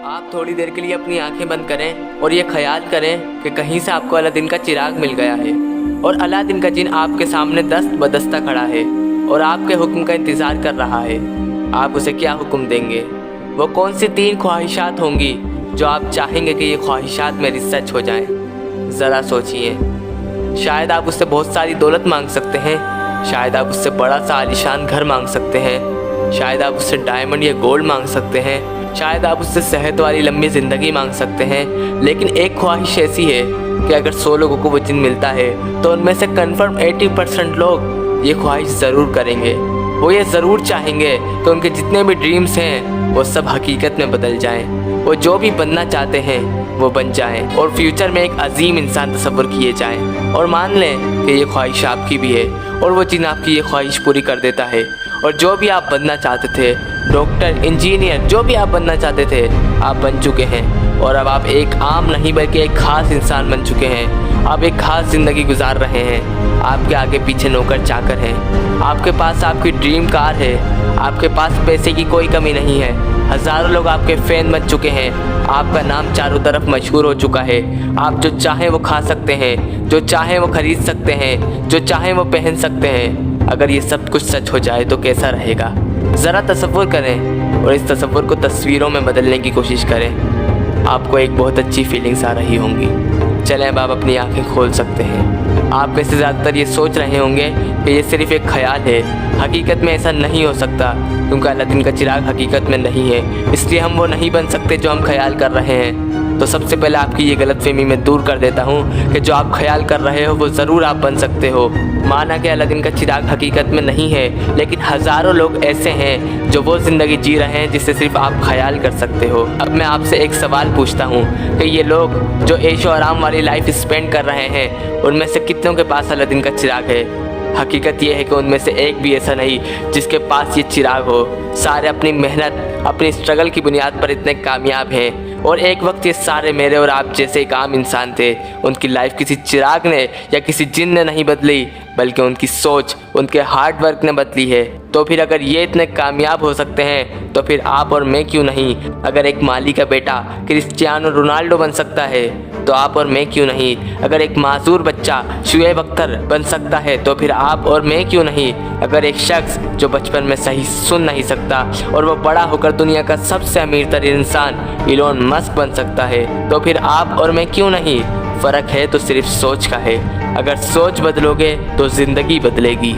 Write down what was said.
आप थोड़ी देर के लिए अपनी आंखें बंद करें और ये ख्याल करें कि कहीं से आपको अलादीन का चिराग मिल गया है और अलादीन का जिन आपके सामने दस्त बदस्ता खड़ा है और आपके हुक्म का इंतज़ार कर रहा है। आप उसे क्या हुक्म देंगे? वो कौन सी 3 ख्वाहिशात होंगी जो आप चाहेंगे कि ये ख्वाहिशात मेरी सच हो जाएं? ज़रा सोचिए। शायद आप उससे बहुत सारी दौलत मांग सकते हैं, शायद आप उससे बड़ा सा आलीशान घर मांग सकते हैं, शायद आप उससे डायमंड या गोल्ड मांग सकते हैं, शायद आप उससे सेहत वाली लंबी ज़िंदगी मांग सकते हैं। लेकिन एक ख्वाहिश ऐसी है कि अगर 100 लोगों को वो जिन मिलता है तो उनमें से कन्फर्म 80% लोग ये ख्वाहिश ज़रूर करेंगे। वो ये ज़रूर चाहेंगे कि उनके जितने भी ड्रीम्स हैं वो सब हकीकत में बदल जाएं। वो जो भी बनना चाहते हैं वो बन जाएं और फ्यूचर में एक अजीम इंसान तस्वर किए जाएं। और मान लें कि ये ख्वाहिश आपकी भी है और वो जिन आपकी ये ख्वाहिश पूरी कर देता है। और जो भी आप बनना चाहते थे, डॉक्टर, इंजीनियर, जो भी आप बनना चाहते थे, आप बन चुके हैं। और अब आप एक आम नहीं बल्कि एक ख़ास इंसान बन चुके हैं। आप एक ख़ास ज़िंदगी गुजार रहे हैं। आपके आगे पीछे नौकर चाकर हैं। आपके पास आपकी ड्रीम कार है। आपके पास पैसे की कोई कमी नहीं है। हज़ारों लोग आपके फ़ैन बन चुके हैं। आपका नाम चारों तरफ मशहूर हो चुका है। आप जो चाहें वो खा सकते हैं, जो चाहें वो ख़रीद सकते हैं, जो चाहें वो पहन सकते हैं। अगर ये सब कुछ सच हो जाए तो कैसा रहेगा? ज़रा तसव्वुर करें और इस तसव्वुर को तस्वीरों में बदलने की कोशिश करें। आपको एक बहुत अच्छी फीलिंग्स आ रही होंगी। चलें अब आप अपनी आंखें खोल सकते हैं। आप में से ज़्यादातर ये सोच रहे होंगे कि ये सिर्फ़ एक ख्याल है, हकीकत में ऐसा नहीं हो सकता, क्योंकि अलादीन का चिराग हकीकत में नहीं है, इसलिए हम वो नहीं बन सकते जो हम ख्याल कर रहे हैं। तो सबसे पहले आपकी ये गलतफहमी मैं दूर कर देता हूँ कि जो आप ख्याल कर रहे हो वो ज़रूर आप बन सकते हो। माना कि अलादीन का चिराग हकीकत में नहीं है, लेकिन हज़ारों लोग ऐसे हैं जो वो ज़िंदगी जी रहे हैं जिससे सिर्फ आप ख्याल कर सकते हो। अब मैं आपसे एक सवाल पूछता हूँ कि ये लोग जो ऐशो आराम वाली लाइफ स्पेंड कर रहे हैं, उनमें से कितनों के पास अलादीन का चिराग है? हकीकत ये है कि उनमें से एक भी ऐसा नहीं जिसके पास ये चिराग हो। सारे अपनी मेहनत, अपनी स्ट्रगल की बुनियाद पर इतने कामयाब हैं। और एक वक्त ये सारे मेरे और आप जैसे एक आम इंसान थे। उनकी लाइफ किसी चिराग ने या किसी जिन ने नहीं बदली, बल्कि उनकी सोच, उनके हार्ड वर्क ने बदली है। तो फिर अगर ये इतने कामयाब हो सकते हैं तो फिर आप और मैं क्यों नहीं? अगर एक माली का बेटा क्रिस्टियानो रोनाल्डो बन सकता है तो आप और मैं क्यों नहीं? अगर एक मासूर बच्चा शुएब अख्तर बन सकता है तो फिर आप और मैं क्यों नहीं? अगर एक शख्स जो बचपन में सही सुन नहीं सकता और वो बड़ा होकर दुनिया का सबसे अमीर तरीन इंसान इलोन मस्क बन सकता है तो फिर आप और मैं क्यों नहीं? फ़र्क है तो सिर्फ सोच का है। अगर सोच बदलोगे तो ज़िंदगी बदलेगी।